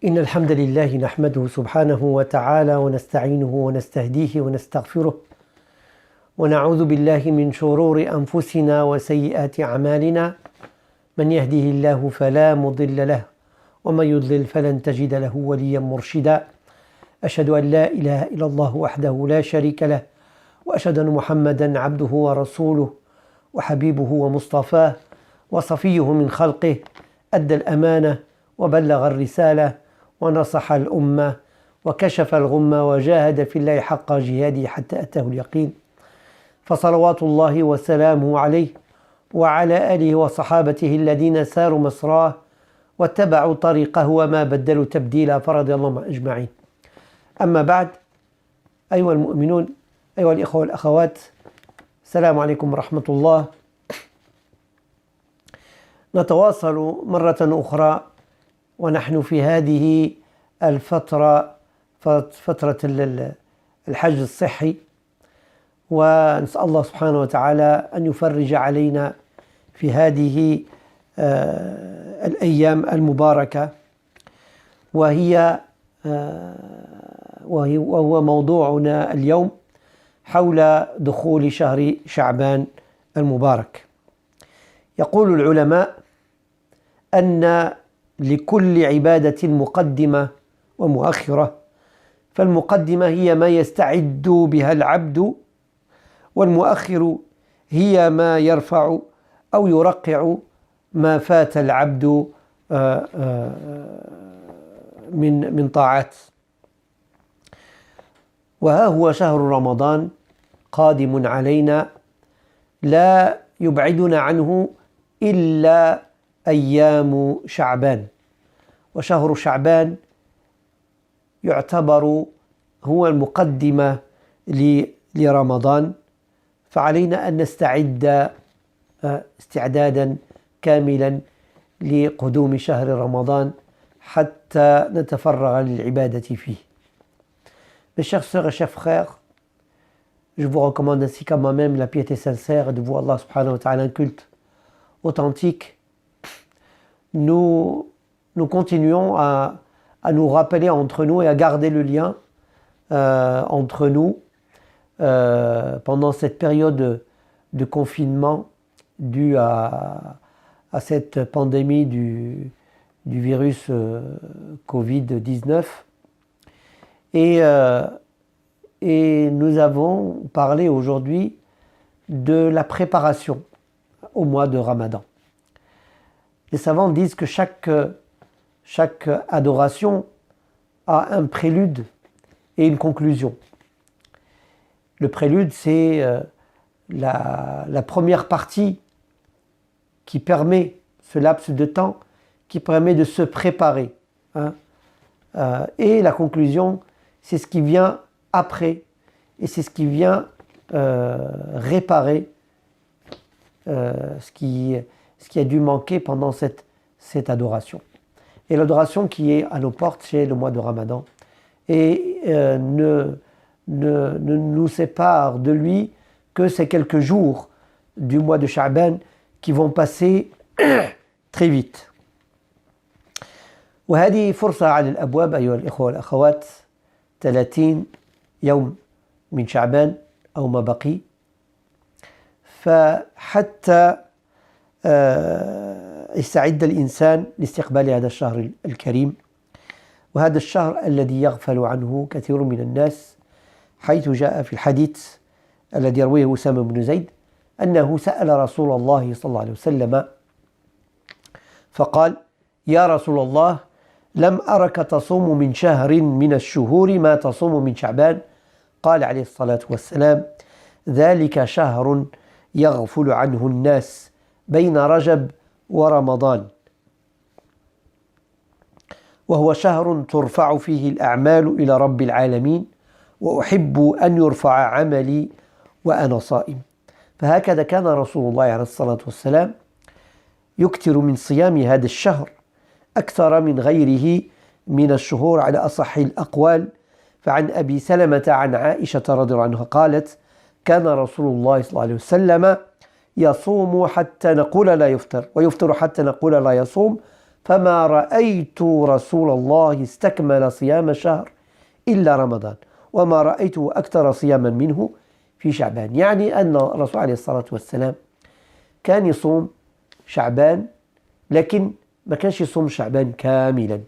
إن الحمد لله نحمده سبحانه وتعالى ونستعينه ونستهديه ونستغفره ونعوذ بالله من شرور أنفسنا وسيئات أعمالنا. من يهده الله فلا مضل له ومن يضلل فلن تجد له وليا مرشدا. أشهد أن لا إله إلا الله وحده لا شريك له، وأشهد أن محمدا عبده ورسوله وحبيبه ومصطفاه وصفيه من خلقه، أدى الأمانة وبلغ الرسالة ونصح الأمة وكشف الغمة وجاهد في الله حق جهاده حتى أتاه اليقين، فصلوات الله وسلامه عليه وعلى آله وصحابته الذين ساروا مسراه واتبعوا طريقه وما بدلوا تبديلا، فرضي الله أجمعين. أما بعد، أيها المؤمنون، أيها الإخوة والأخوات، السلام عليكم ورحمة الله. نتواصل مرة أخرى ونحن في هذه الفترة، فترة الحج الصحي، ونسأل الله سبحانه وتعالى أن يفرج علينا في هذه الأيام المباركة، وهو موضوعنا اليوم حول دخول شهر شعبان المبارك. يقول العلماء أن لكل عبادة مقدمة ومؤخرة، فالمقدمة هي ما يستعد بها العبد، والمؤخر هي ما يرفع أو يرقع ما فات العبد من طاعات. وها هو شهر رمضان قادم علينا، لا يبعدنا عنه إلا أيام شعبان، وشهر شعبان يعتبر هو المقدمة لرمضان، فعلينا أن نستعد استعدادا كاملا لقدوم شهر رمضان حتى نتفرغ للعبادة فيه. Mes chers sœurs et chers frères, je vous recommande ainsi qu'à moi-même la piété sincère de vous Allah subhanahu wa ta'ala, un culte authentique. Nous continuons à nous rappeler entre nous et à garder le lien entre nous pendant cette période de confinement due à cette pandémie du virus Covid-19. Et nous avons parlé aujourd'hui de la préparation au mois de Ramadan. Les savants disent que chaque adoration a un prélude et une conclusion. Le prélude, c'est la première partie qui permet, ce laps de temps, qui permet de se préparer. Et la conclusion, c'est ce qui vient après, et c'est ce qui vient réparer ce qui a dû manquer pendant cette adoration. Et l'adoration qui est à nos portes, c'est le mois de Ramadan, et ne nous sépare de lui que ces quelques jours du mois de Sha'ban qui vont passer très vite. وهذه فرصة على الأبواب أيها الإخوة والأخوات، 30 يوم من شعبان أو ما بقي، فحتى يستعد الإنسان لاستقبال هذا الشهر الكريم، وهذا الشهر الذي يغفل عنه كثير من الناس، حيث جاء في الحديث الذي يرويه أسامة بن زيد أنه سأل رسول الله صلى الله عليه وسلم فقال: يا رسول الله، لم أرك تصوم من شهر من الشهور ما تصوم من شعبان. قال عليه الصلاة والسلام: ذلك شهر يغفل عنه الناس بين رجب ورمضان، وهو شهر ترفع فيه الأعمال إلى رب العالمين، وأحب أن يرفع عملي وأنا صائم. فهكذا كان رسول الله عليه الصلاة والسلام يكثر من صيام هذا الشهر أكثر من غيره من الشهور على أصح الأقوال. فعن أبي سلمة عن عائشة رضي الله عنها قالت: كان رسول الله صلى الله عليه وسلم يصوم حتى نقول لا يفطر، ويفطر حتى نقول لا يصوم، فما رأيت رسول الله استكمل صيام شهر إلا رمضان وما رأيته أكثر صياما منه في شعبان. يعني أن الرسول عليه الصلاة والسلام كان يصوم شعبان، لكن ما كانش يصوم شعبان كاملا،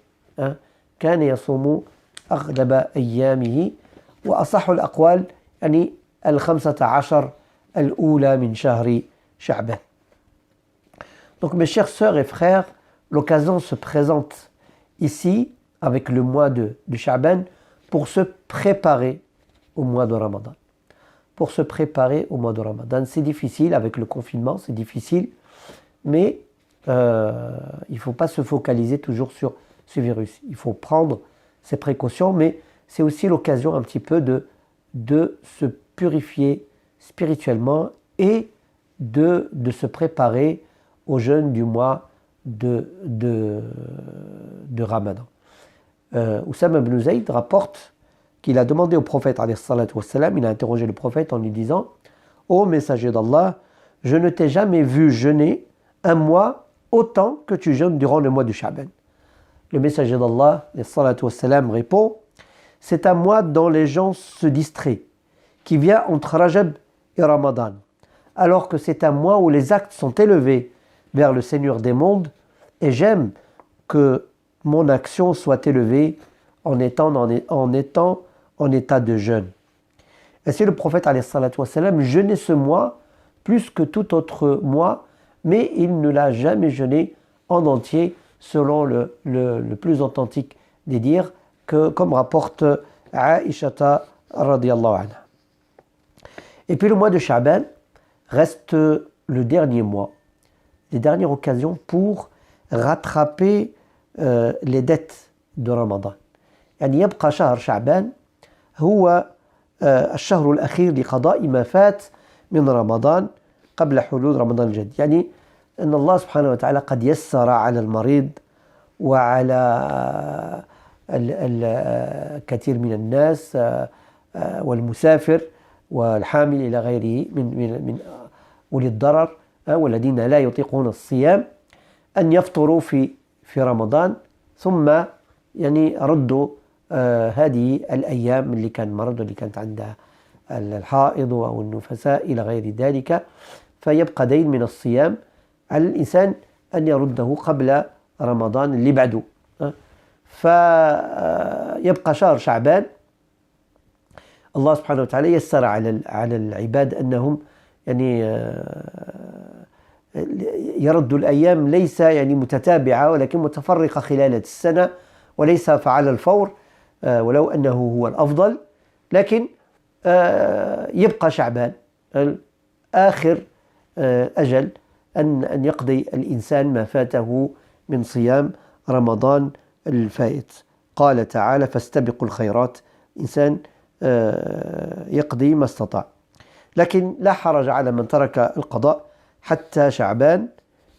كان يصوم أغلب أيامه، وأصح الأقوال يعني 15 الأولى من شهر شعبان. Donc mes chers sœurs et frères, l'occasion se présente ici avec le mois de Sha'ban pour se préparer au mois de Ramadan. Pour se préparer au mois de Ramadan. C'est difficile avec le confinement, c'est difficile, mais il ne faut pas se focaliser toujours sur ce virus. Il faut prendre ses précautions, mais c'est aussi l'occasion un petit peu de se purifier spirituellement et de se préparer au jeûne du mois de Ramadan. Oussama ibn Zayd rapporte qu'il a demandé au prophète, alayhi salatu wassalam, il a interrogé le prophète en lui disant « Ô messager d'Allah, je ne t'ai jamais vu jeûner un mois autant que tu jeûnes durant le mois de Sha'ban. » Le messager d'Allah, alayhi salatu wassalam, répond « C'est un mois dont les gens se distraient, qui vient entre Rajab et Ramadan, alors que c'est un mois où les actes sont élevés vers le Seigneur des mondes, et j'aime que mon action soit élevée en étant en état de jeûne. » Ainsi le prophète alayhi salatu wassalam jeûnait ce mois plus que tout autre mois, mais il ne l'a jamais jeûné en entier, selon le plus authentique des dires, comme rapporte Aïshata radiyallahu anha. Et puis le mois de Sha'ban reste le dernier mois, les dernières occasions pour rattraper les dettes de Ramadan. يعني يبقى شهر شعبان هو الشهر الأخير لقضاء ما فات من رمضان قبل حلول رمضان الجديد. يعني أن الله سبحانه وتعالى قد يسر على المريض وعلى الكثير من الناس والمسافر والحامل إلى غيره من أولي الضرر والذين لا يطيقون الصيام أن يفطروا في رمضان، ثم يعني ردوا هذه الأيام اللي كان مرض، اللي كانت عندها الحائض أو النفساء إلى غير ذلك، فيبقى دين من الصيام على الإنسان أن يرده قبل رمضان اللي بعده. فيبقى شهر شعبان الله سبحانه وتعالى يسر على العباد أنهم يعني يردوا الأيام ليس يعني متتابعة ولكن متفرقة خلال السنة، وليس فعلى الفور ولو أنه هو الأفضل، لكن يبقى شعبان آخر أجل أن يقضي الإنسان ما فاته من صيام رمضان الفائت. قال تعالى فاستبقوا الخيرات، إنسان يقضي ما استطاع. لكن لا حرج على من ترك القضاء حتى شعبان.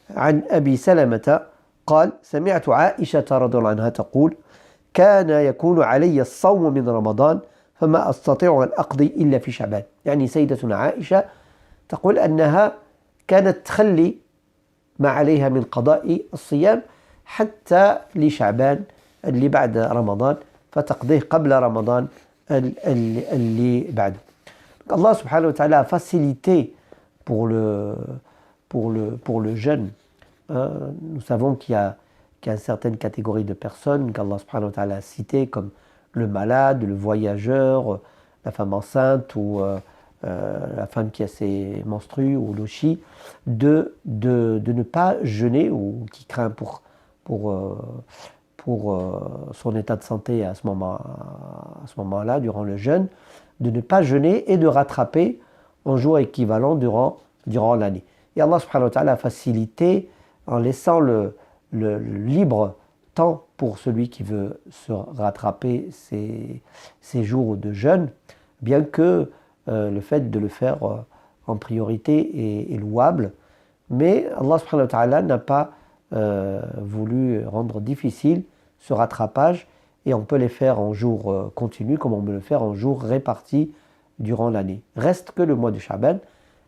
عن أبي سلمة قال سمعت عائشة رضي الله عنها تقول كان يكون علي الصوم من رمضان فما أستطيع أن أقضي إلا في شعبان. يعني سيدتنا عائشة تقول أنها كانت تخلي ما عليها من قضاء الصيام حتى لشعبان اللي بعد رمضان، فتقضيه قبل رمضان اللي بعده. Allah subhanahu wa ta'ala a facilité pour le jeûne. Nous savons qu'il y a une certaine catégorie de personnes qu'Allah subhanahu wa ta'ala a citées, comme le malade, le voyageur, la femme enceinte ou la femme qui a ses menstrues ou l'oshi, de ne pas jeûner ou qui craint pour son état de santé à ce moment-là, durant le jeûne, de ne pas jeûner et de rattraper en jours équivalents durant l'année. Et Allah subhanahu wa ta'ala a facilité en laissant le libre temps pour celui qui veut se rattraper ces jours de jeûne, bien que le fait de le faire en priorité est louable, mais Allah subhanahu wa ta'ala n'a pas voulu rendre difficile ce rattrapage, et on peut les faire en jours continus comme on peut le faire en jours répartis durant l'année. Reste que le mois de Sha'ban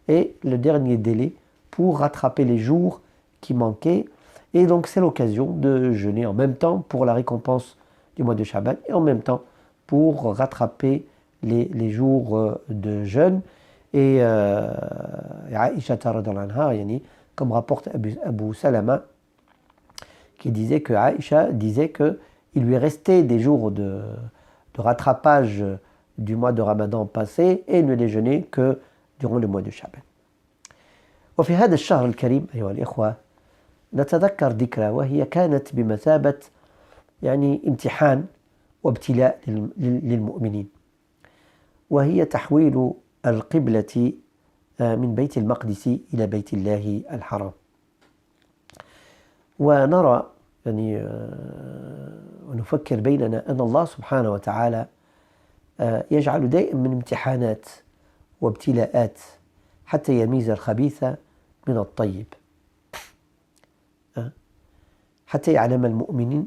est le dernier délai pour rattraper les jours qui manquaient, Et donc c'est l'occasion de jeûner en même temps pour la récompense du mois de Shaban et en même temps pour rattraper les jours de jeûne. Et Aïcha radhiyallahu anha, comme rapporte Abu Salama, qui disait que Aïcha disait qu'il lui restait des jours de rattrapage du mois de Ramadan passé et ne les jeûnait que durant le mois de Shaban. وفي هذا الشهر الكريم أيها الإخوة نتذكر ذكرى وهي كانت بمثابة امتحان وابتلاء للمؤمنين، وهي تحويل القبلة من بيت المقدس إلى بيت الله الحرام. ونرى ونفكر بيننا أن الله سبحانه وتعالى يجعل دائما من امتحانات وابتلاءات حتى يميز الخبيث من الطيب، حتى يعلم المؤمن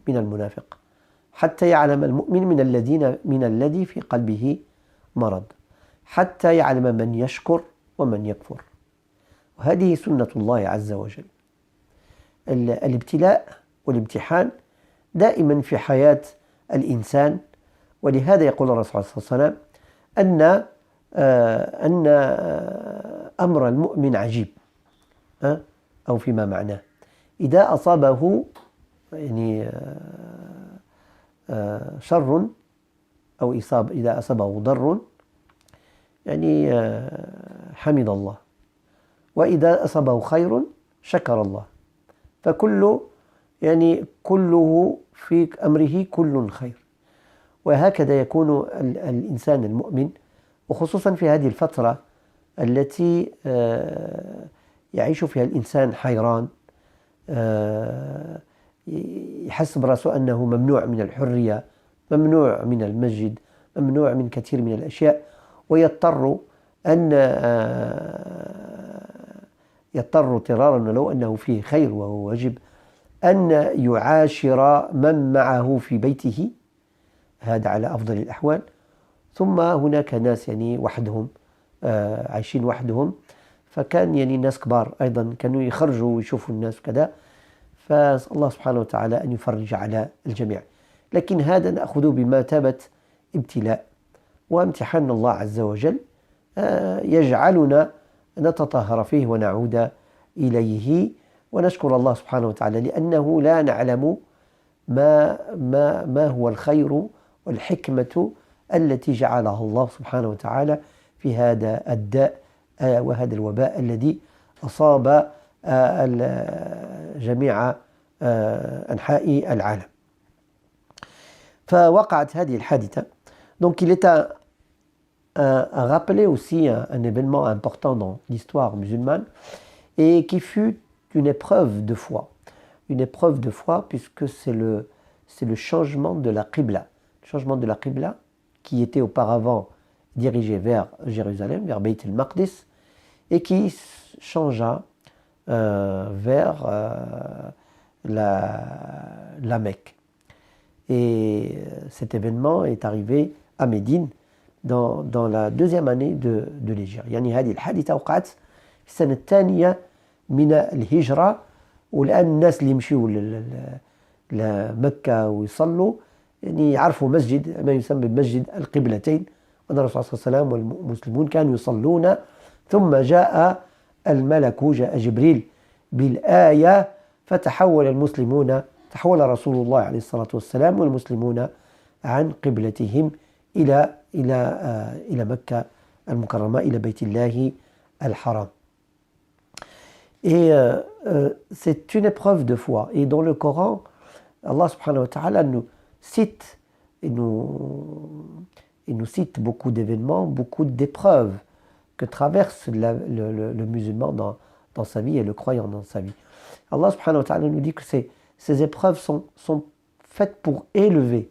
من المنافق، حتى يعلم المؤمن من الذي في قلبه مرض، حتى يعلم من يشكر ومن يكفر. وهذه سنة الله عز وجل. الابتلاء والامتحان دائما في حياة الإنسان، ولهذا يقول الرسول صلى الله عليه وسلم أن أمر المؤمن عجيب، أو فيما معناه إذا أصابه شر أو إذا أصابه ضر حمد الله، وإذا أصابه خير شكر الله، فكل كله في أمره كل خير. وهكذا يكون الإنسان المؤمن، وخصوصا في هذه الفترة التي يعيش فيها الإنسان حيران، يحس برأسه أنه ممنوع من الحرية، ممنوع من المسجد، ممنوع من كثير من الأشياء، ويضطر اضطرارا ولو أنه فيه خير وهو واجب أن يعاشر من معه في بيته، هذا على أفضل الأحوال. ثم هناك ناس وحدهم عايشين وحدهم، فكان ناس كبار أيضا كانوا يخرجوا ويشوفوا الناس كذا، فالله سبحانه وتعالى أن يفرج على الجميع. لكن هذا نأخذه بمثابة ابتلاء وامتحان الله عز وجل يجعلنا نتطهر فيه ونعود إليه، ونشكر الله سبحانه وتعالى لأنه لا نعلم ما هو الخير والحكمة التي جعلها الله سبحانه وتعالى في هذا الداء وهذا الوباء الذي أصاب جميع أنحاء العالم. فوقعت هذه الحادثة. Donc il est à rappeler aussi un événement important dans l'histoire musulmane et qui fut une épreuve de foi. Une épreuve de foi puisque c'est le changement de la Qibla. Le changement de la Qibla qui était auparavant dirigé vers Jérusalem, vers Beit el-Maqdis, et qui changea vers la Mecque. Et cet événement est arrivé à Médine dans la deuxième année de l'Hijra. هذه الحادثة وقعت في السنة الثانية من الهجرة، والآن الناس اللي يمشوا لمكة ويصلوا يعرفوا مسجد ما يسمى بمسجد القبلتين، وأن الرسول صلى الله عليه وسلم والمسلمون كانوا يصلون، ثم جاء جبريل بالآية فتحول رسول الله عليه الصلاة والسلام والمسلمون عن قبلتهم إلى مكة المكرمة، إلى بيت الله الحرام. Et c'est une épreuve de foi. Et dans le Coran, Allah subhanahu wa ta'ala nous cite beaucoup d'événements, beaucoup d'épreuves que traverse le musulman dans sa vie et le croyant dans sa vie. Allah subhanahu wa ta'ala nous dit que ces épreuves sont faites pour élever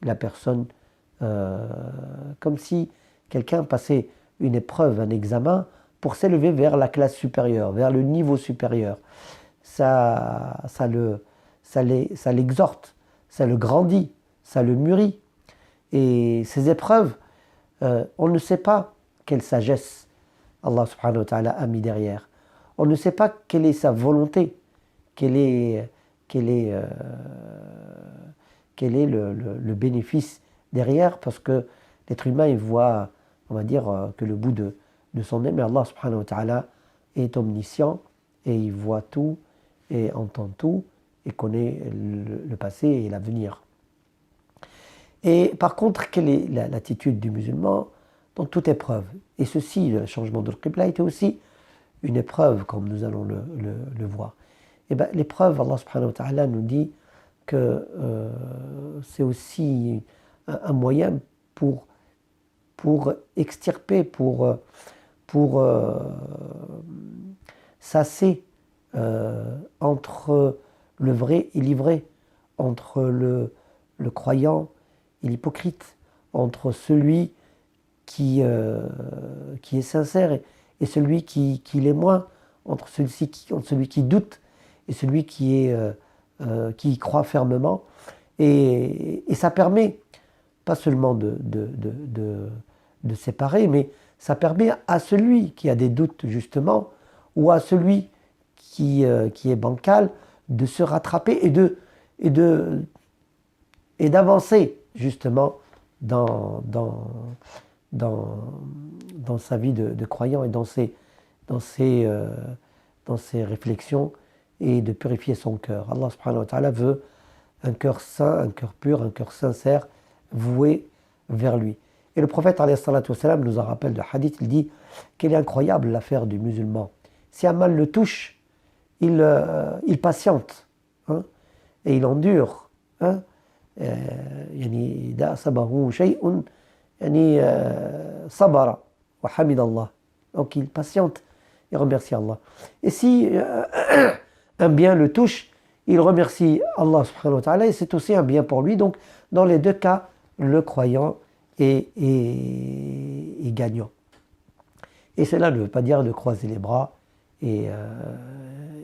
la personne, comme si quelqu'un passait une épreuve, un examen, pour s'élever vers la classe supérieure, vers le niveau supérieur. Ça l'exhorte, ça le grandit, ça le mûrit. Et ces épreuves, on ne sait pas quelle sagesse Allah subhanahu wa ta'ala a mis derrière. On ne sait pas quelle est sa volonté, quel est, quel est, quel est le bénéfice derrière, parce que l'être humain, il voit, on va dire, que le bout de son nez, mais Allah subhanahu wa ta'ala est omniscient et il voit tout et entend tout et connaît le passé et l'avenir. Et par contre, quelle est l'attitude du musulman dans toute épreuve? Et ceci, le changement de qibla, était aussi une épreuve, comme nous allons le voir. Et bien, l'épreuve, Allah subhanahu wa ta'ala nous dit que c'est aussi un moyen pour extirper, pour s'asser entre le vrai et l'ivraie, entre le croyant et l'hypocrite, entre celui qui est sincère et celui qui l'est moins, entre celui qui doute et celui qui y croit fermement. Et ça permet pas seulement de séparer, mais ça permet à celui qui a des doutes justement, ou à celui qui est bancal, de se rattraper et d'avancer justement dans sa vie de croyant et dans ses réflexions, et de purifier son cœur. Allah subhanahu wa ta'ala veut un cœur saint, un cœur pur, un cœur sincère, voué vers lui. Et le prophète alayhi salatu wassalam nous en rappelle le hadith, il dit quelle est incroyable l'affaire du musulman. Si un mal le touche, il patiente, hein, et il endure. Hein. إذا أصابه شيء صبر وحمد الله. Donc il patiente et remercie Allah. Et si un bien le touche, il remercie Allah subhanahu wa ta'ala, et c'est aussi un bien pour lui. Donc dans les deux cas, le croyant est gagnant. Et cela ne veut pas dire de croiser les bras et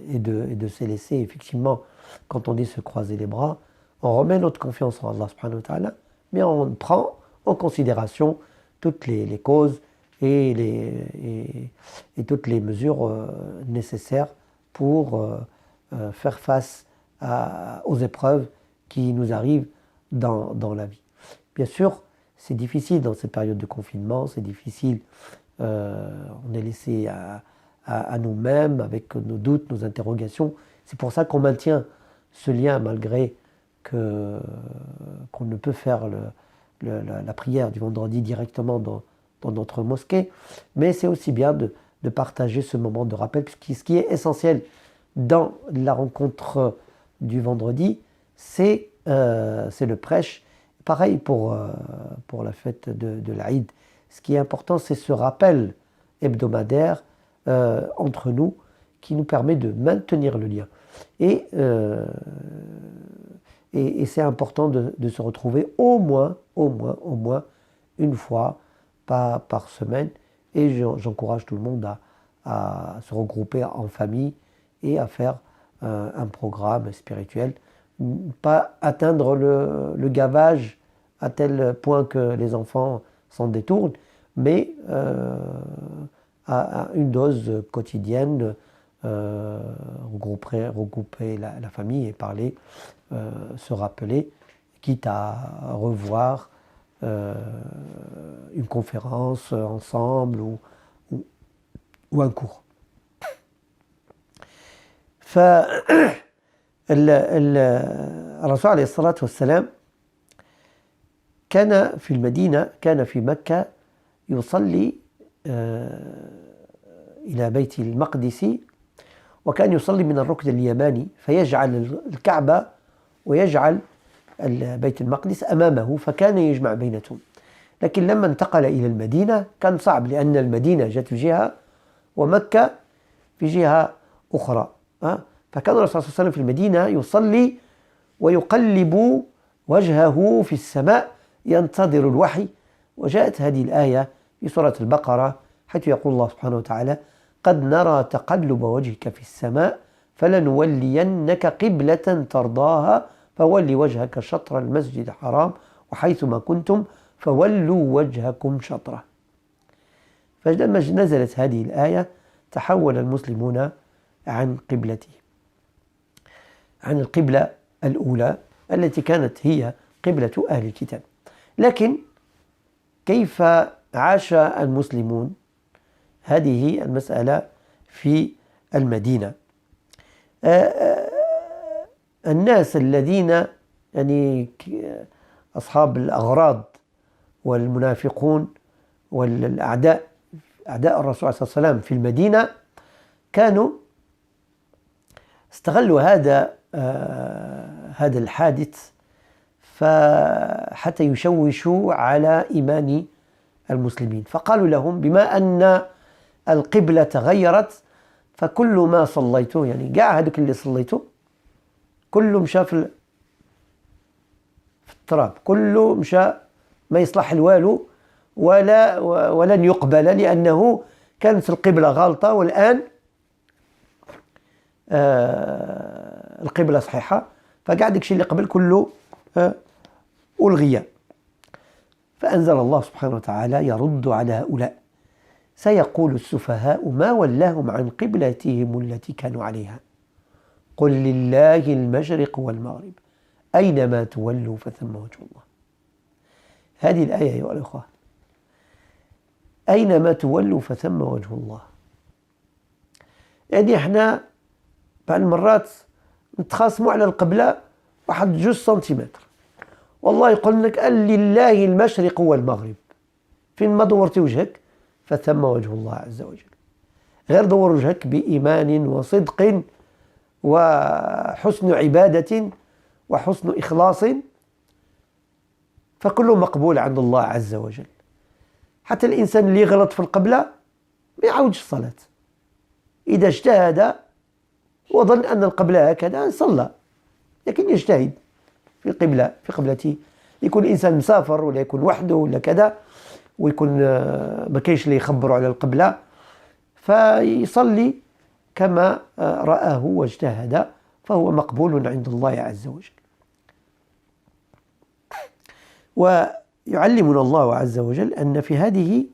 de se laisser. Effectivement, quand on dit se croiser les bras, on remet notre confiance en Allah subhanahu wa ta'ala, mais on prend en considération toutes les causes et toutes les mesures nécessaires pour faire face aux épreuves qui nous arrivent dans la vie. Bien sûr, c'est difficile dans cette période de confinement, c'est difficile, on est laissé à nous-mêmes avec nos doutes, nos interrogations. C'est pour ça qu'on maintient ce lien malgré qu'on ne peut faire la prière du vendredi directement dans notre mosquée, mais c'est aussi bien de partager ce moment de rappel, puisque ce qui est essentiel dans la rencontre du vendredi, c'est le prêche. Pareil pour la fête de l'Aïd. Ce qui est important, c'est ce rappel hebdomadaire entre nous qui nous permet de maintenir le lien. Et c'est important de se retrouver au moins une fois par semaine. Et j'encourage tout le monde à se regrouper en famille et à faire un programme spirituel. Pas atteindre le gavage à tel point que les enfants s'en détournent, mais à une dose quotidienne, regrouper la famille et parler, se rappeler, quitte à revoir une conférence ensemble ou un cours. الرسول عليه الصلاة والسلام كان في المدينة، كان في مكة يصلي إلى بيت المقدس، وكان يصلي من الركن اليماني، فيجعل الكعبة ويجعل بيت المقدس أمامه، فكان يجمع بينهم. لكن لما انتقل إلى المدينة كان صعب، لأن المدينة جت في جهة ومكة في جهة أخرى. فكان الرسول صلى الله عليه وسلم في المدينة يصلي ويقلب وجهه في السماء ينتظر الوحي. وجاءت هذه الآية في سورة البقرة حيث يقول الله سبحانه وتعالى: قد نرى تقلب وجهك في السماء فلنولينك قبلة ترضاها فول وجهك شطر المسجد الحرام وحيثما كنتم فولوا وجهكم شطره. فلما نزلت هذه الآية تحول المسلمون عن قبلته. عن القبلة الأولى التي كانت هي قبلة أهل الكتاب. لكن كيف عاش المسلمون هذه المسألة في المدينة؟ الناس الذين يعني أصحاب الأغراض والمنافقون والأعداء أعداء الرسول صلى الله عليه وسلم في المدينة كانوا استغلوا هذا الحادث حتى يشوشوا على إيمان المسلمين، فقالوا لهم بما أن القبلة تغيرت فكل ما صليته، يعني قاع هذوك اللي صليته كله مشى في التراب، كله مشى ما يصلح الوالو ولن يقبل، لأنه كانت القبلة غلطة والآن القبلة صحيحة، فقاعد داك الشيء اللي قبل كله ألغي. فأنزل الله سبحانه وتعالى يرد على هؤلاء: سيقول السفهاء ما ولاهم عن قبلتهم التي كانوا عليها قل لله المشرق والمغرب أينما تولوا فثم وجه الله. هذه الآية أيها الأخوة، أينما تولوا فثم وجه الله، يعني احنا بعض المرات نتخاصموا على القبلة واحد 2 سنتيمتر، والله يقول لك لله المشرق والمغرب، فين ما دورتي وجهك فثم وجه الله عز وجل. غير دور وجهك بإيمان وصدق وحسن عبادة وحسن إخلاص فكله مقبول عند الله عز وجل. حتى الإنسان اللي يغلط في القبلة ما يعودش الصلاة، إذا اجتهد وظن أن القبلة هكذا صلى، لكن يجتهد في القبلة في قبلته. يكون الإنسان مسافر ولا يكون وحده ولا كذا، ويكون ما كاينش اللي يخبروا على القبلة، فيصلي كما رآه واجتهد فهو مقبول عند الله عز وجل. ويعلمنا الله عز وجل أن في هذه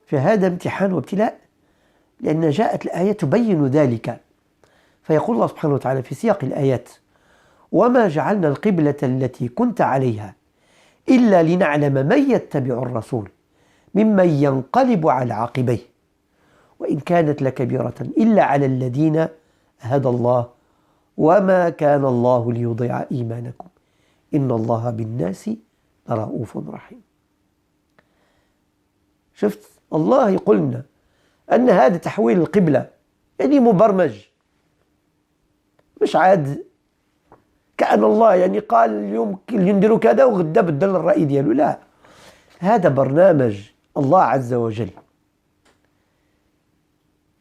في هذا امتحان وابتلاء، لأن جاءت الآية تبين ذلك. فيقول الله سبحانه وتعالى في سياق الآيات: وما جعلنا القبلة التي كنت عليها إلا لنعلم من يتبع الرسول ممن ينقلب على عقبيه وإن كانت لكبيرة إلا على الذين هدى الله وما كان الله ليضيع إيمانكم إن الله بالناس لرؤوف رحيم. شفت الله يقولنا أن هذا تحويل القبلة يعني مبرمج، مش عاد كأن الله يعني قال اليوم ينديروا كذا وغدا بدل الرأي ديالو، لا، هذا برنامج الله عز وجل.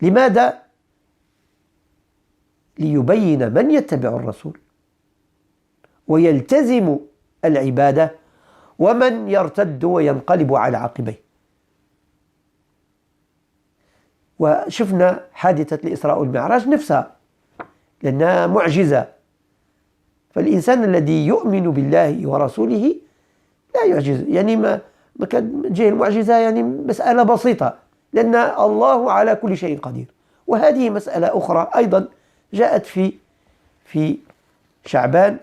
لماذا؟ ليبين من يتبع الرسول ويلتزم العبادة ومن يرتد وينقلب على عقبيه. وشفنا حادثة الإسراء والمعراج نفسها لأنها معجزة، فالإنسان الذي يؤمن بالله ورسوله لا يعجز، يعني ما كان جاء المعجزة يعني مسألة بسيطة، لأن الله على كل شيء قدير. وهذه مسألة أخرى أيضا جاءت في شعبان،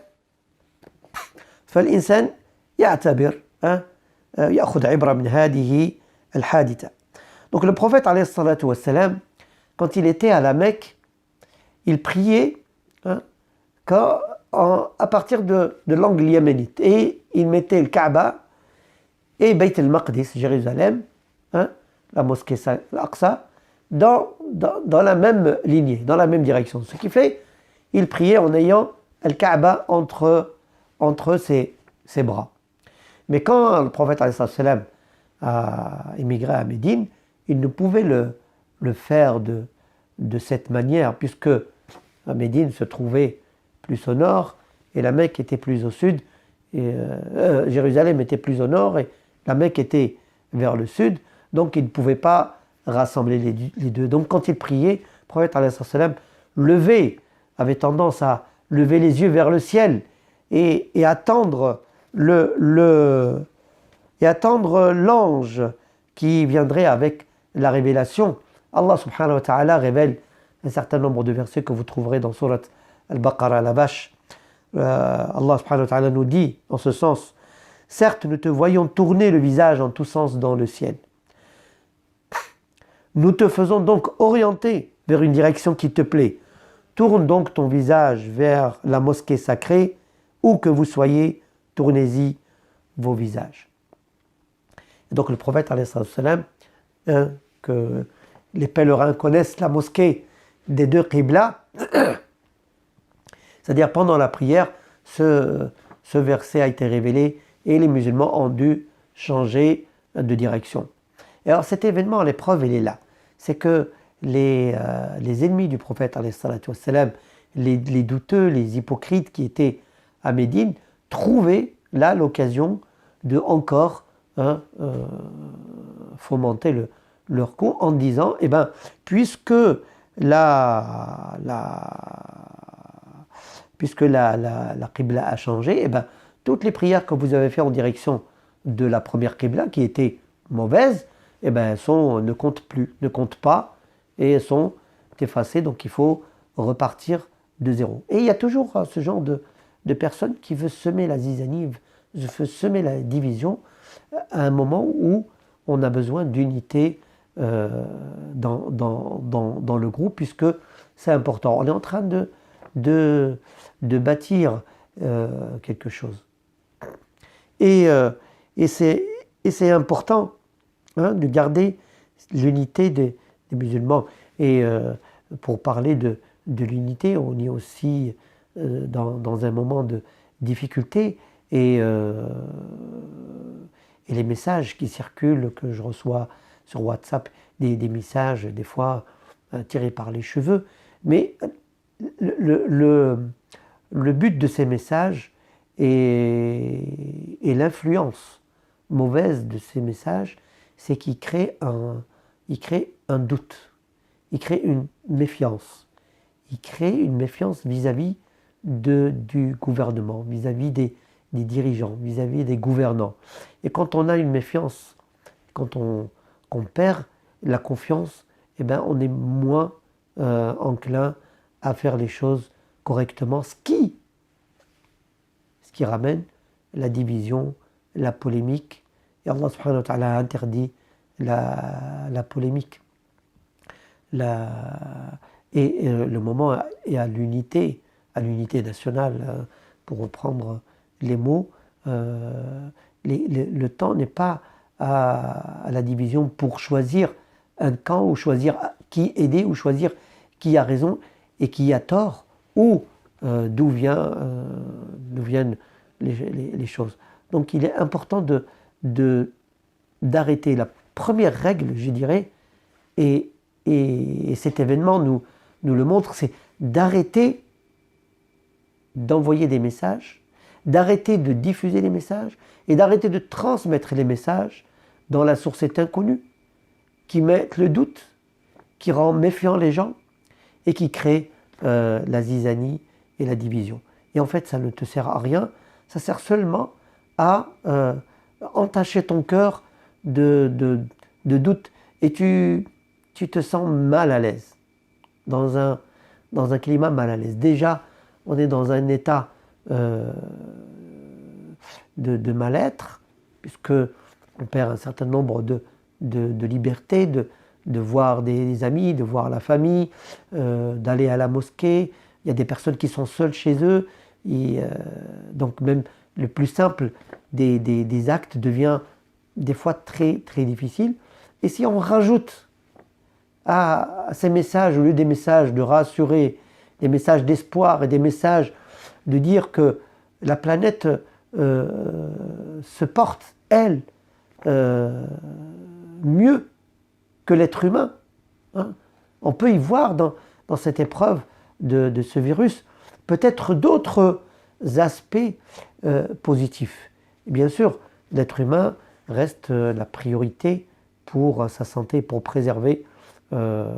فالإنسان يعتبر يأخذ عبرة من هذه الحادثة. Donc le prophète alayhi salatu wassalam, quand il était à la Mecque, il priait à partir de l'angle yéménite, et il mettait le Kaaba et Bayt al-Maqdis, Jérusalem, la mosquée Al-Aqsa, dans la même lignée, dans la même direction. Ce qui fait, il priait en ayant le Kaaba entre ses bras. Mais quand le prophète alayhi salatu wassalam a émigré à Médine, il ne pouvait le faire de cette manière, puisque Médine se trouvait plus au nord et la Mecque était plus au sud, et Jérusalem était plus au nord et la Mecque était vers le sud, donc il ne pouvait pas rassembler les deux. Donc quand il priait, le prophète alayhi salam avait tendance à lever les yeux vers le ciel et attendre l'ange qui viendrait avec la révélation Allah subhanahu wa ta'ala révèle un certain nombre de versets que vous trouverez dans Surat Al-Baqarah, la vache. Allah subhanahu wa ta'ala nous dit en ce sens: certes, nous te voyons tourner le visage en tous sens dans le ciel. Nous te faisons donc orienter vers une direction qui te plaît. Tourne donc ton visage vers la mosquée sacrée, où que vous soyez, tournez-y vos visages. Et donc le prophète, que les pèlerins connaissent la mosquée des deux qibla, c'est-à-dire pendant la prière, ce verset a été révélé et les musulmans ont dû changer de direction. Et alors cet événement, l'épreuve, elle est là. C'est que les ennemis du prophète, les douteux, les hypocrites qui étaient à Médine, trouvaient là l'occasion de encore fomenter leur coup en disant, eh ben, puisque la qibla a changé, eh ben, toutes les prières que vous avez faites en direction de la première qibla, qui était mauvaise, eh ben, ne comptent pas, et sont effacées, donc il faut repartir de zéro. Et il y a toujours ce genre de personnes qui veut semer la zizanie, veut semer la division à un moment où on a besoin d'unité dans le groupe, puisque c'est important. On est en train de bâtir quelque chose. Et c'est important de garder l'unité des musulmans. Et pour parler de l'unité, on est aussi dans un moment de difficulté, et les messages qui circulent, que je reçois sur WhatsApp, des messages des fois tirés par les cheveux, mais le but de ces messages et l'influence mauvaise de ces messages, c'est qu'ils créent un doute, ils créent une méfiance. Ils créent une méfiance vis-à-vis du gouvernement, vis-à-vis des dirigeants, vis-à-vis des gouvernants. Et quand on a une méfiance, quand on perd la confiance, eh ben on est moins enclin à faire les choses correctement, ce qui ramène la division, la polémique. Et Allah subhanahu wa ta'ala a interdit la polémique. Et le moment est à l'unité nationale, pour reprendre les mots. Le temps n'est pas à la division pour choisir un camp, ou choisir qui aider, ou choisir qui a raison et qui a tort, ou d'où viennent les choses. Donc il est important d'arrêter. La première règle, je dirais, et cet événement nous le montre, c'est d'arrêter d'envoyer des messages, d'arrêter de diffuser les messages, et d'arrêter de transmettre les messages dans la source inconnue, qui met le doute, qui rend méfiant les gens, et qui crée la zizanie et la division. Et en fait, ça ne te sert à rien, ça sert seulement à entacher ton cœur de doute, et tu te sens mal à l'aise, dans un climat mal à l'aise. Déjà, on est dans un état de mal-être, puisque on perd un certain nombre de libertés, de voir des amis, de voir la famille, d'aller à la mosquée. Il y a des personnes qui sont seules chez eux, et donc même le plus simple des actes devient des fois très, très difficile. Et si on rajoute à ces messages, au lieu des messages de rassurer, des messages d'espoir et des messages de dire que la planète se porte, elle, mieux que l'être humain, hein. On peut y voir dans cette épreuve de ce virus peut-être d'autres aspects positifs. Et bien sûr, l'être humain reste la priorité pour sa santé, pour préserver le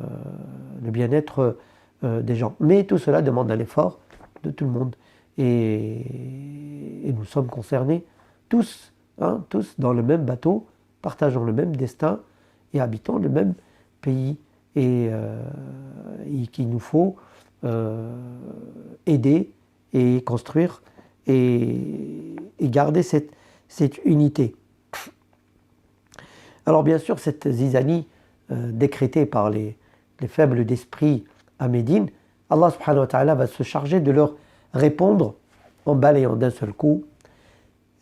bien-être des gens. Mais tout cela demande un effort de tout le monde. Et nous sommes concernés tous, tous dans le même bateau, partageant le même destin et habitant le même pays. et qu'il nous faut aider et construire et garder cette unité. Alors bien sûr, cette zizanie décrétée par les faibles d'esprit à Médine, Allah subhanahu wa ta'ala va se charger de leur répondre en balayant d'un seul coup,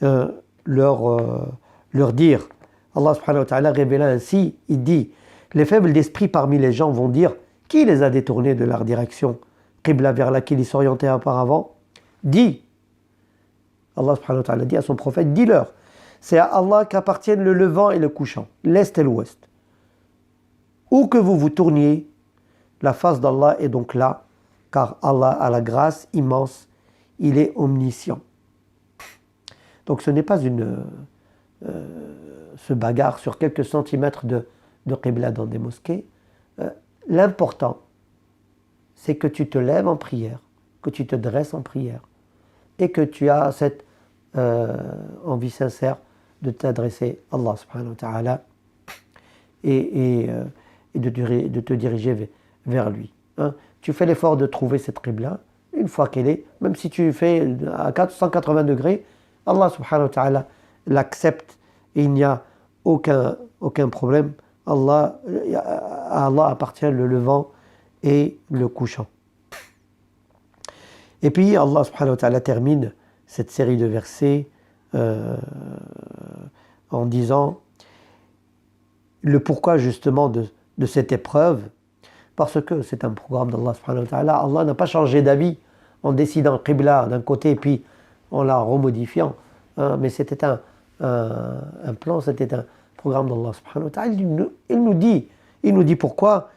leur dire. Allah subhanahu wa ta'ala révéla ainsi, il dit, les faibles d'esprit parmi les gens vont dire, qui les a détournés de leur direction, Qibla vers laquelle ils s'orientaient auparavant? Dis, Allah subhanahu wa ta'ala dit à son prophète, dis-leur, c'est à Allah qu'appartiennent le levant et le couchant, l'est et l'ouest. Où que vous vous tourniez, la face d'Allah est donc là, car Allah a la grâce immense, il est omniscient. Donc ce n'est pas ce bagarre sur quelques centimètres de Qibla dans des mosquées. L'important, c'est que tu te lèves en prière, que tu te dresses en prière, et que tu as cette envie sincère de t'adresser à Allah subhanahu wa ta'ala et de te diriger vers lui. Tu fais l'effort de trouver cette Qibla, une fois qu'elle est, même si tu fais à 480 degrés, Allah subhanahu wa ta'ala l'accepte et il n'y a aucun problème. À Allah appartient le levant et le couchant. Et puis Allah subhanahu wa ta'ala termine cette série de versets en disant le pourquoi justement de cette épreuve, parce que c'est un programme d'Allah subhanahu wa ta'ala. Allah n'a pas changé d'avis en décidant Qibla d'un côté et puis en la remodifiant, mais c'était un plan, c'était un programme d'Allah subhanahu wa ta'ala. Il nous dit pourquoi,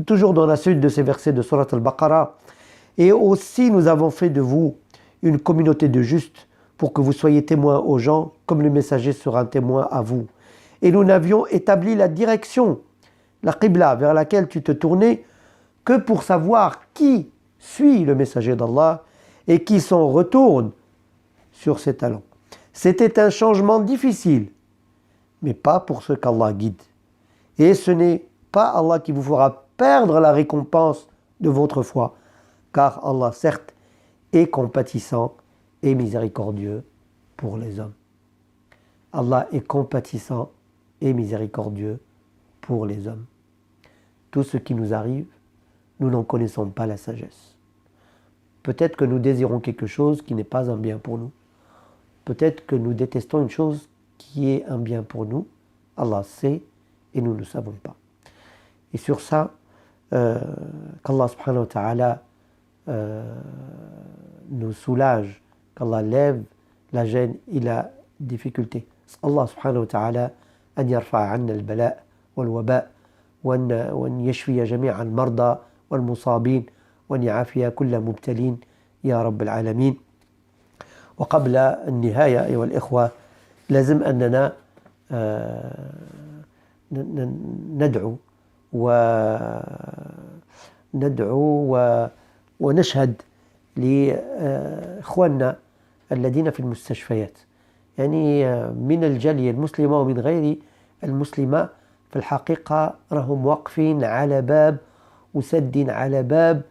toujours dans la suite de ces versets de Surat al-Baqarah. Et aussi nous avons fait de vous une communauté de justes pour que vous soyez témoins aux gens comme le messager sera un témoin à vous. Et nous n'avions établi la direction, la Qibla vers laquelle tu te tournais, que pour savoir qui suit le messager d'Allah et qui s'en retourne sur ses talents. C'était un changement difficile, mais pas pour ceux qu'Allah guide. Et ce n'est pas Allah qui vous fera perdre la récompense de votre foi, car Allah, certes, est compatissant et miséricordieux pour les hommes. Allah est compatissant et miséricordieux pour les hommes. Tout ce qui nous arrive, nous n'en connaissons pas la sagesse. Peut-être que nous désirons quelque chose qui n'est pas un bien pour nous. Peut-être que nous détestons une chose qui est un bien pour nous. Allah sait et nous ne savons pas. Et sur ça, qu'Allah subhanahu wa ta'ala nous soulage, qu'Allah lève la gêne et la difficulté. Allah subhanahu wa ta'ala أن يرفع عنا البلاء والوباء وأن يشفي جميع المرضى والمصابين وأن يعافي كل مبتلين يا رب العالمين. وقبل النهاية أيها الإخوة لازم أننا ندعو ونشهد لإخواننا الذين في المستشفيات، يعني من الجالية المسلمة ومن غير المسلمة في الحقيقة راهم واقفين على باب وسد على باب،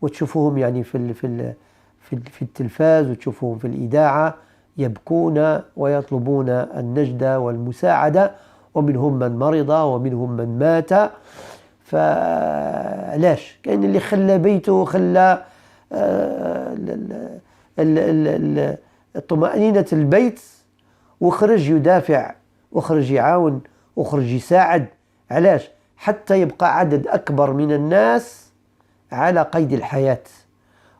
وتشوفوهم يعني في التلفاز وتشوفوهم في الإذاعة يبكون ويطلبون النجدة والمساعدة، ومنهم من مرض ومنهم من مات. فعلاش؟ كاين اللي خلى بيته، خلى طمأنينة البيت وخرج يدافع وخرج يعاون وخرج يساعد. علاش؟ حتى يبقى عدد أكبر من الناس على قيد الحياة،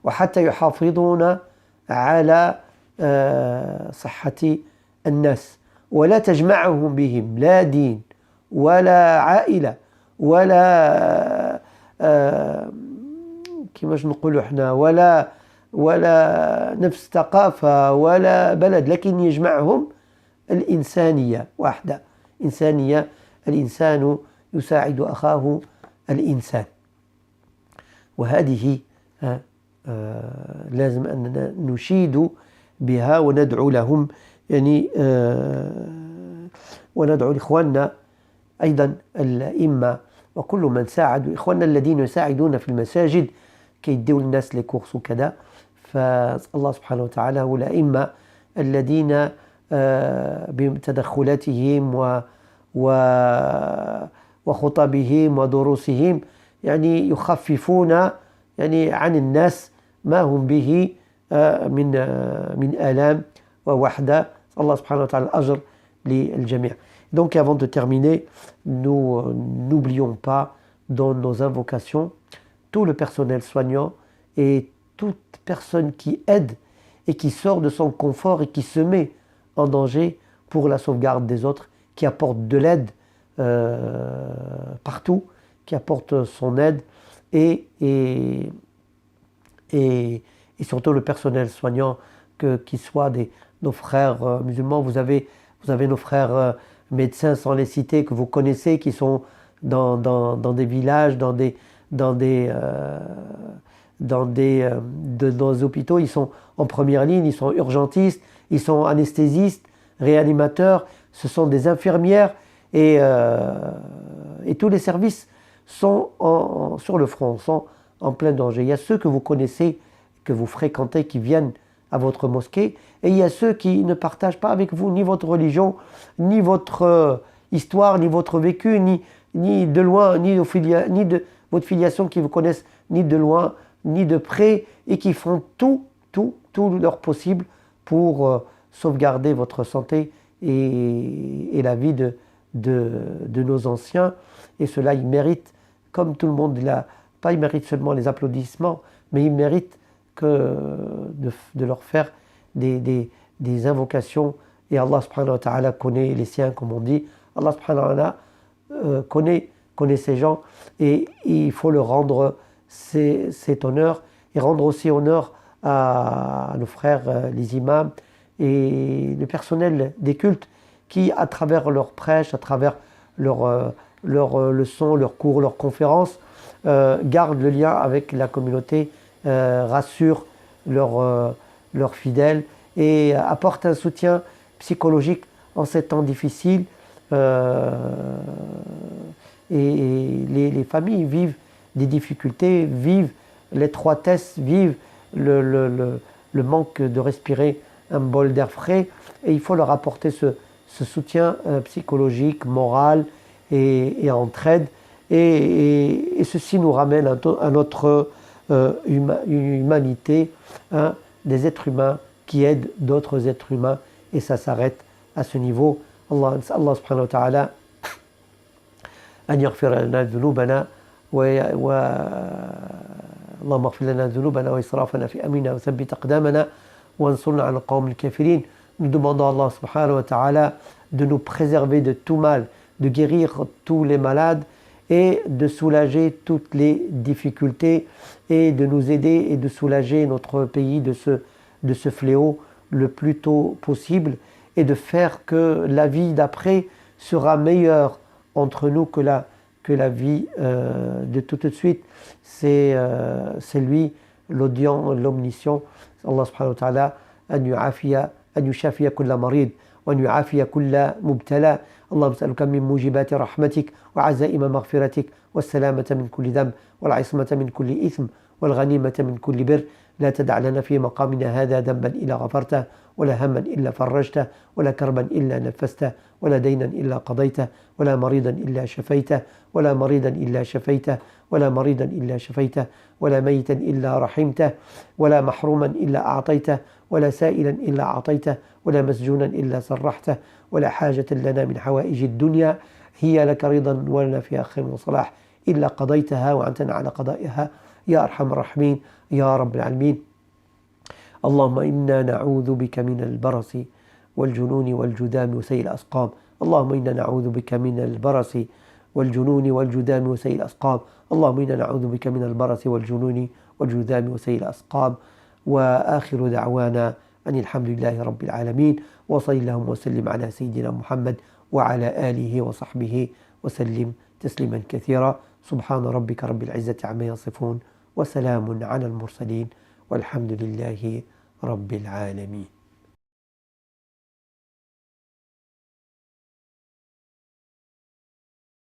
وحتى يحافظون على صحة الناس، ولا تجمعهم بهم لا دين ولا عائلة ولا كيفاش نقولوا احنا ولا نفس ثقافة ولا بلد، لكن يجمعهم الإنسانية واحدة، إنسانية، الإنسان يساعد أخاه الإنسان. وهذه لازم أننا نشيد بها وندعو لهم، يعني وندعو لإخواننا أيضا الأئمة وكل من ساعد إخواننا الذين يساعدون في المساجد كيديو الناس لي كورس وكذا. فالله سبحانه وتعالى والأئمة الذين بتدخلاتهم وخطبهم ودروسهم يعني يخففون يعني عن الناس ما هم به من آلام ووحدة. Allah subhanahu wa ta'ala l'ajr lil-jami'. Donc avant de terminer, nous n'oublions pas dans nos invocations tout le personnel soignant et toute personne qui aide et qui sort de son confort et qui se met en danger pour la sauvegarde des autres, qui apporte de l'aide partout, qui apporte son aide et surtout le personnel soignant, qui soit nos frères musulmans. Vous avez nos frères médecins, sans les citer, que vous connaissez, qui sont dans des villages, dans nos hôpitaux. Ils sont en première ligne, ils sont urgentistes, ils sont anesthésistes, réanimateurs, ce sont des infirmières et tous les services sont sur le front, sont en plein danger. Il y a ceux que vous connaissez, que vous fréquentez, qui viennent à votre mosquée, et il y a ceux qui ne partagent pas avec vous ni votre religion, ni votre histoire, ni votre vécu, ni de loin, ni de votre filiation, qui vous connaissent ni de loin, ni de près, et qui font tout leur possible pour sauvegarder votre santé et la vie de nos anciens. Et cela, ils méritent, comme tout le monde, ils méritent seulement les applaudissements, mais ils méritent de leur faire des invocations. Et Allah subhanahu wa ta'ala connaît les siens, comme on dit. Allah subhanahu wa ta'ala connaît ces gens, et il faut leur rendre cet honneur, et rendre aussi honneur à nos frères les imams et le personnel des cultes qui, à travers leurs prêches, à travers leurs leçons, leurs cours, leurs conférences, gardent le lien avec la communauté, rassurent leurs fidèles et apportent un soutien psychologique en ces temps difficiles. Et les familles vivent des difficultés, vivent l'étroitesse, vivent le manque de respirer un bol d'air frais, et il faut leur apporter ce soutien psychologique, moral et entraide, et ceci nous ramène à notre humanité, des êtres humains qui aident d'autres êtres humains, et ça s'arrête à ce niveau. Allah subhanahu wa ta'ala أن يغفر لنا ذنوبنا اللهم اغفر لنا ذنوبنا وإسرافنا في أمرنا وثبت أقدامنا وانصرنا على القوم الكافرين. Nous demandons à Allah subhanahu wa ta'ala de nous préserver de tout mal, de guérir tous les malades et de soulager toutes les difficultés, et de nous aider et de soulager notre pays de ce fléau le plus tôt possible, et de faire que la vie d'après sera meilleure entre nous que la vie de tout de suite. C'est lui, l'audient, l'omniscient. Allah subhanahu wa ta'ala أن يشافي كل مريض وأن يعافي كل مبتلى. اللهم أسألك من موجبات رحمتك وعزائم مغفرتك والسلامة من كل ذنب والعصمة من كل إثم والغنيمة من كل بر. لا تدع لنا في مقامنا هذا ذنبا إلا غفرته، ولا هما إلا فرجته، ولا كربا إلا نفسته، ولا دينا إلا قضيته، ولا مريضا إلا شفيته، ولا مريضا إلا شفيته، ولا مريضا إلا شفيته، ولا ميتا إلا رحمته، ولا محروما إلا أعطيته، ولا سائلا إلا أعطيته، ولا مسجونا إلا سرحته، ولا حاجة لنا من حوائج الدنيا هي لك رضا ولنا فيها خير وصلاح إلا قضيتها وأنتنا على قضائها يا أرحم الراحمين يا رب العالمين. اللهم إنا نعوذ بك من البرص والجنون والجذام وسيء الأسقام. اللهم إنا نعوذ بك من البرص والجنون والجذام وسيء الأسقام. اللهم إنا نعوذ بك من البرص والجنون والجذام وسيء الأسقام. وآخر دعوانا أن الحمد لله رب العالمين، وصلى اللهم وسلم على سيدنا محمد وعلى آله وصحبه وسلم تسليما كثيرا. سبحان ربك رب العزة عما يصفون وسلام على المرسلين والحمد لله رب العالمين.